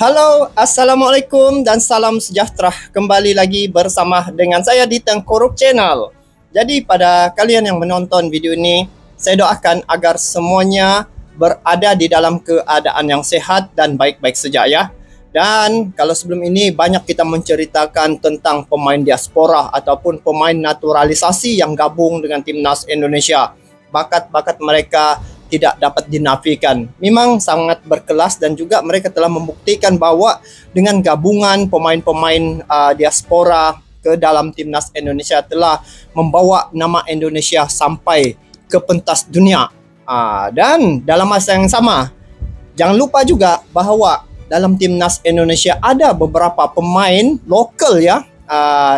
Halo, Assalamualaikum dan salam sejahtera. Kembali lagi bersama dengan saya di Tengkorup Channel. Jadi pada kalian yang menonton video ini, saya doakan agar semuanya berada di dalam keadaan yang sehat dan baik-baik saja ya. Dan kalau sebelum ini banyak kita menceritakan tentang pemain diaspora ataupun pemain naturalisasi yang gabung dengan timnas Indonesia. Bakat-bakat mereka tidak dapat dinafikan. Memang sangat berkelas dan juga mereka telah membuktikan bahwa dengan gabungan pemain-pemain diaspora ke dalam timnas Indonesia telah membawa nama Indonesia sampai ke pentas dunia. Dan dalam masa yang sama, jangan lupa juga bahwa dalam timnas Indonesia ada beberapa pemain lokal ya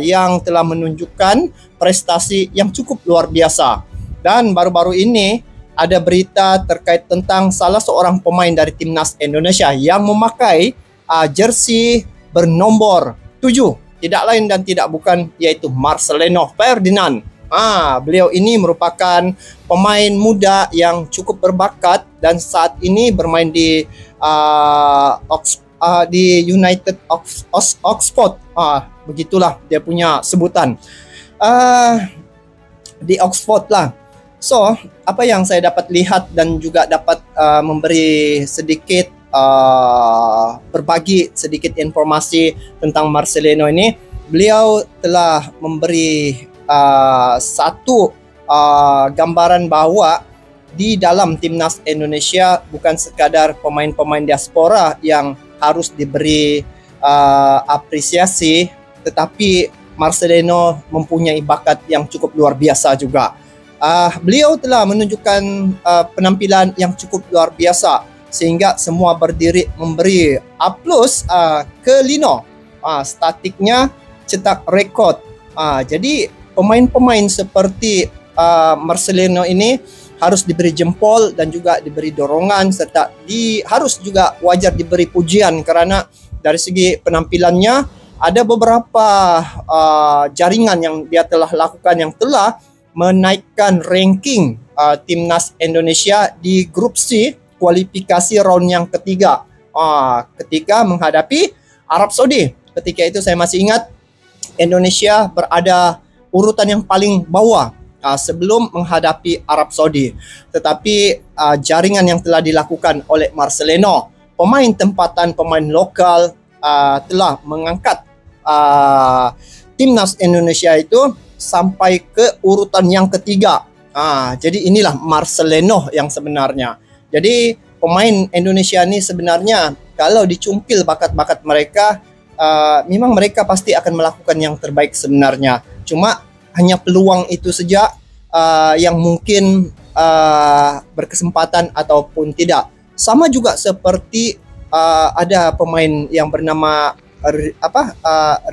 yang telah menunjukkan prestasi yang cukup luar biasa. Dan baru-baru ini ada berita terkait tentang salah seorang pemain dari timnas Indonesia yang memakai jersey bernomor 7. Tidak lain dan tidak bukan yaitu Marcelino Ferdinand. Beliau ini merupakan pemain muda yang cukup berbakat dan saat ini bermain di United Oxford. Begitulah dia punya sebutan. Di Oxford lah. So, apa yang saya dapat lihat dan juga dapat memberi sedikit berbagi sedikit informasi tentang Marcelino ini, beliau telah memberi satu gambaran bahwa di dalam timnas Indonesia bukan sekadar pemain-pemain diaspora yang harus diberi apresiasi, tetapi Marcelino mempunyai bakat yang cukup luar biasa juga. Beliau telah menunjukkan penampilan yang cukup luar biasa sehingga semua berdiri memberi aplaus ke Lino. Statiknya cetak rekod. Jadi pemain-pemain seperti Marcelino ini harus diberi jempol dan juga diberi dorongan serta harus juga wajar diberi pujian karena dari segi penampilannya ada beberapa jaringan yang dia telah lakukan yang telah menaikkan ranking timnas Indonesia di grup C kualifikasi round yang ketiga ketika menghadapi Arab Saudi. Ketika itu saya masih ingat Indonesia berada urutan yang paling bawah sebelum menghadapi Arab Saudi. Tetapi jaringan yang telah dilakukan oleh Marcelino, pemain tempatan, pemain lokal telah mengangkat timnas Indonesia itu sampai ke urutan yang ketiga. Jadi inilah Marcelino yang sebenarnya. Jadi pemain Indonesia ini sebenarnya kalau dicumpil bakat-bakat mereka, memang mereka pasti akan melakukan yang terbaik sebenarnya. Cuma hanya peluang itu saja yang mungkin berkesempatan ataupun tidak. Sama juga seperti ada pemain yang bernama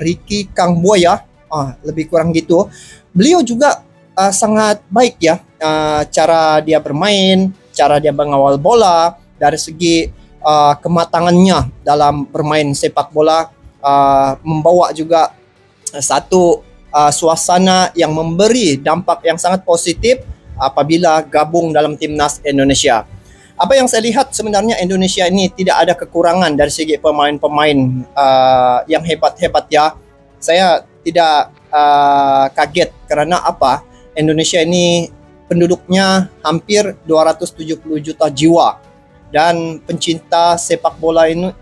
Ricky Kambuaya. Lebih kurang gitu. Beliau juga sangat baik ya, cara dia bermain, cara dia mengawal bola, dari segi kematangannya dalam bermain sepak bola, membawa juga satu suasana yang memberi dampak yang sangat positif apabila gabung dalam timnas Indonesia. Apa yang saya lihat sebenarnya Indonesia ini tidak ada kekurangan dari segi pemain-pemain yang hebat-hebat ya. Saya tidak kaget karena apa? Indonesia ini penduduknya hampir 270 juta jiwa dan pencinta sepak bola ini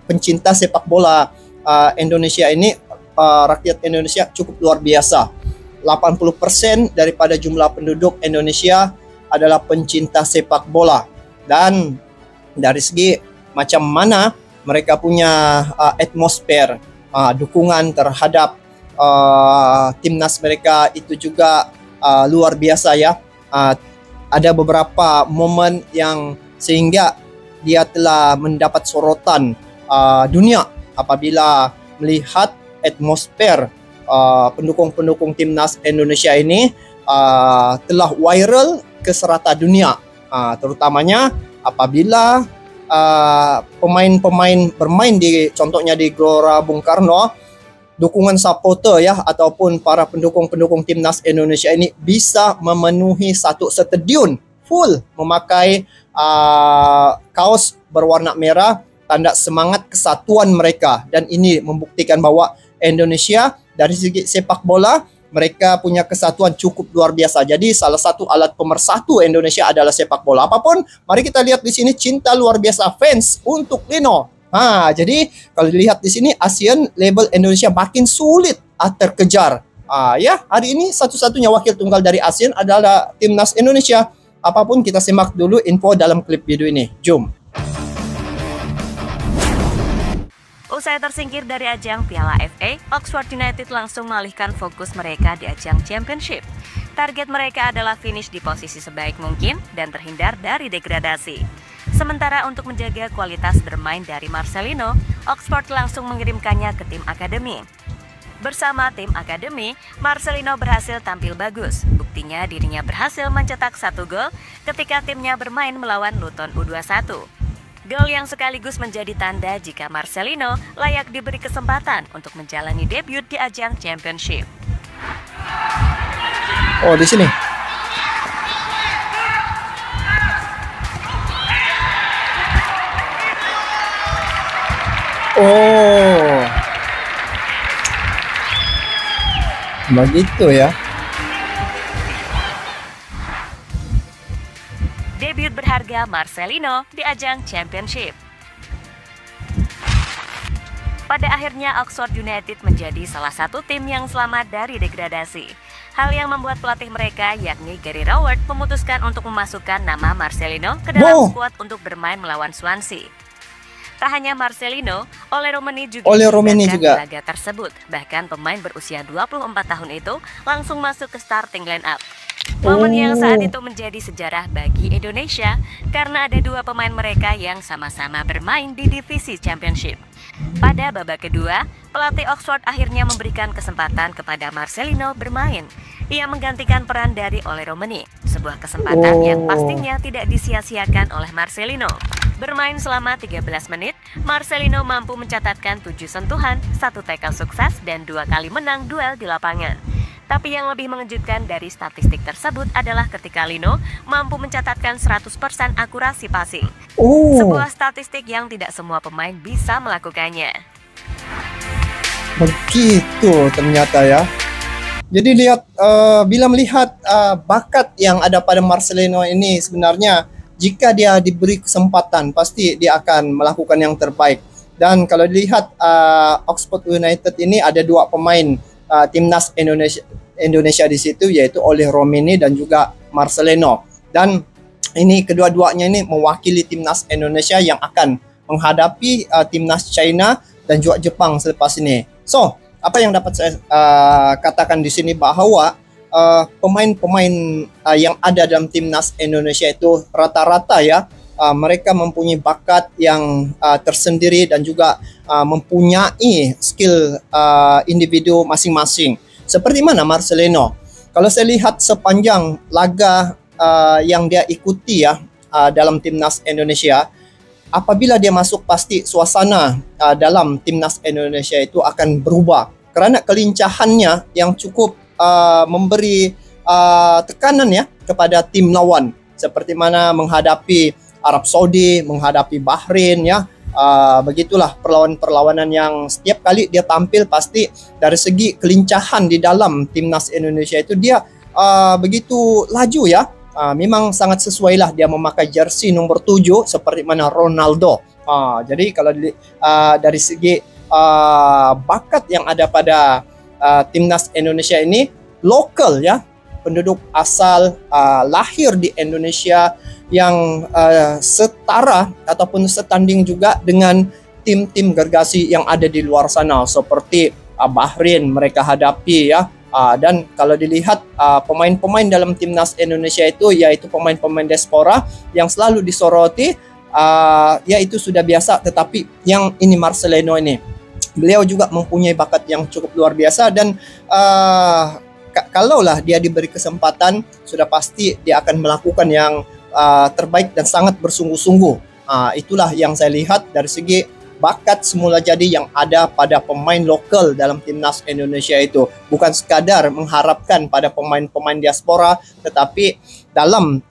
pencinta sepak bola Indonesia ini rakyat Indonesia cukup luar biasa. 80% daripada jumlah penduduk Indonesia adalah pencinta sepak bola dan dari segi macam mana mereka punya atmosfer dukungan terhadap timnas mereka itu juga luar biasa ya. Ada beberapa momen yang sehingga dia telah mendapat sorotan dunia apabila melihat atmosfer pendukung-pendukung timnas Indonesia ini telah viral ke serata dunia, terutamanya apabila pemain-pemain bermain contohnya di Gelora Bung Karno, dukungan supporter ya ataupun para pendukung-pendukung timnas Indonesia ini bisa memenuhi satu stadion full memakai kaos berwarna merah tanda semangat kesatuan mereka, dan ini membuktikan bahwa Indonesia dari segi sepak bola mereka punya kesatuan cukup luar biasa. Jadi salah satu alat pemersatu Indonesia adalah sepak bola. Apapun, mari kita lihat di sini cinta luar biasa fans untuk Lino. Jadi kalau dilihat di sini ASEAN label Indonesia makin sulit terkejar. Ya, hari ini satu-satunya wakil tunggal dari ASEAN adalah timnas Indonesia. Apapun, kita simak dulu info dalam klip video ini. Jom. Usai tersingkir dari ajang Piala FA, Oxford United langsung mengalihkan fokus mereka di ajang Championship. Target mereka adalah finish di posisi sebaik mungkin dan terhindar dari degradasi. Sementara untuk menjaga kualitas bermain dari Marcelino, Oxford langsung mengirimkannya ke tim akademi. Bersama tim akademi, Marcelino berhasil tampil bagus. Buktinya dirinya berhasil mencetak 1 gol ketika timnya bermain melawan Luton U21. Gol yang sekaligus menjadi tanda jika Marcelino layak diberi kesempatan untuk menjalani debut di ajang Championship. Oh, di sini. Oh. Begitu ya. Debut berharga Marcelino di ajang Championship. Pada akhirnya Oxford United menjadi salah satu tim yang selamat dari degradasi. Hal yang membuat pelatih mereka yakni Gary Rowett memutuskan untuk memasukkan nama Marcelino ke dalam skuad untuk bermain melawan Swansea. Tak hanya Marcelino, Ole Romeni juga di laga tersebut. Bahkan pemain berusia 24 tahun itu langsung masuk ke starting line up. Momen yang saat itu menjadi sejarah bagi Indonesia karena ada 2 pemain mereka yang sama-sama bermain di divisi Championship. Pada babak kedua, pelatih Oxford akhirnya memberikan kesempatan kepada Marcelino bermain. Ia menggantikan peran dari Ole Romeni, sebuah kesempatan yang pastinya tidak disia-siakan oleh Marcelino. Bermain selama 13 menit, Marcelino mampu mencatatkan 7 sentuhan, 1 tackle sukses, dan 2 kali menang duel di lapangan. Tapi yang lebih mengejutkan dari statistik tersebut adalah ketika Lino mampu mencatatkan 100% akurasi passing. Sebuah statistik yang tidak semua pemain bisa melakukannya. Begitu ternyata ya. Jadi lihat, bila melihat bakat yang ada pada Marcelino ini, sebenarnya jika dia diberi kesempatan pasti dia akan melakukan yang terbaik. Dan kalau dilihat Oxford United ini ada 2 pemain timnas Indonesia di situ, yaitu Ole Romeni dan juga Marcelino. Dan ini kedua-duanya ini mewakili timnas Indonesia yang akan menghadapi timnas China dan juga Jepang selepas ini. So, apa yang dapat saya katakan di sini bahwa pemain-pemain yang ada dalam timnas Indonesia itu rata-rata ya, mereka mempunyai bakat yang tersendiri dan juga mempunyai skill individu masing-masing. Seperti mana Marcelino? Kalau saya lihat sepanjang laga yang dia ikuti ya dalam timnas Indonesia, apabila dia masuk pasti suasana dalam timnas Indonesia itu akan berubah karena kelincahannya yang cukup memberi tekanan ya kepada tim lawan, seperti mana menghadapi Arab Saudi, menghadapi Bahrain ya. Begitulah perlawanan-perlawanan yang setiap kali dia tampil pasti dari segi kelincahan di dalam timnas Indonesia itu dia begitu laju ya. Memang sangat sesuai lah dia memakai jersey nomor 7 seperti mana Ronaldo. Jadi kalau dari segi bakat yang ada pada timnas Indonesia ini lokal ya, penduduk asal lahir di Indonesia yang setara ataupun setanding juga dengan tim-tim gergasi yang ada di luar sana seperti Bahrain mereka hadapi ya. Dan kalau dilihat pemain-pemain dalam timnas Indonesia itu yaitu pemain-pemain diaspora yang selalu disoroti, yaitu sudah biasa. Tetapi yang ini Marcelino ini, beliau juga mempunyai bakat yang cukup luar biasa dan kalaulah dia diberi kesempatan sudah pasti dia akan melakukan yang terbaik dan sangat bersungguh-sungguh. Itulah yang saya lihat dari segi bakat semula jadi yang ada pada pemain lokal dalam timnas Indonesia itu. Bukan sekadar mengharapkan pada pemain-pemain diaspora, tetapi dalam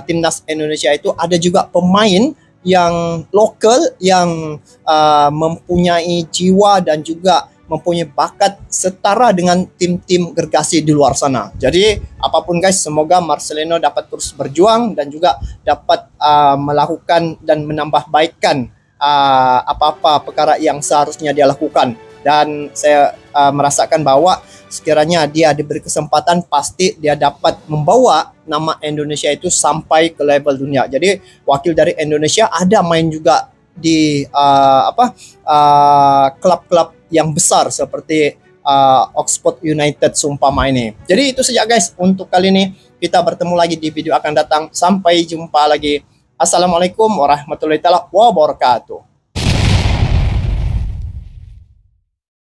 timnas Indonesia itu ada juga pemain yang lokal, yang mempunyai jiwa dan juga mempunyai bakat setara dengan tim-tim gergasi di luar sana. Jadi apapun guys, semoga Marcelino dapat terus berjuang dan juga dapat melakukan dan menambah baikkan apa-apa perkara yang seharusnya dia lakukan. Dan saya merasakan bahwa sekiranya dia diberi kesempatan, pasti dia dapat membawa nama Indonesia itu sampai ke level dunia. Jadi wakil dari Indonesia ada main juga di klub-klub yang besar seperti Oxford United seumpama ini. Jadi itu saja guys untuk kali ini. Kita bertemu lagi di video akan datang. Sampai jumpa lagi. Assalamualaikum warahmatullahi wabarakatuh.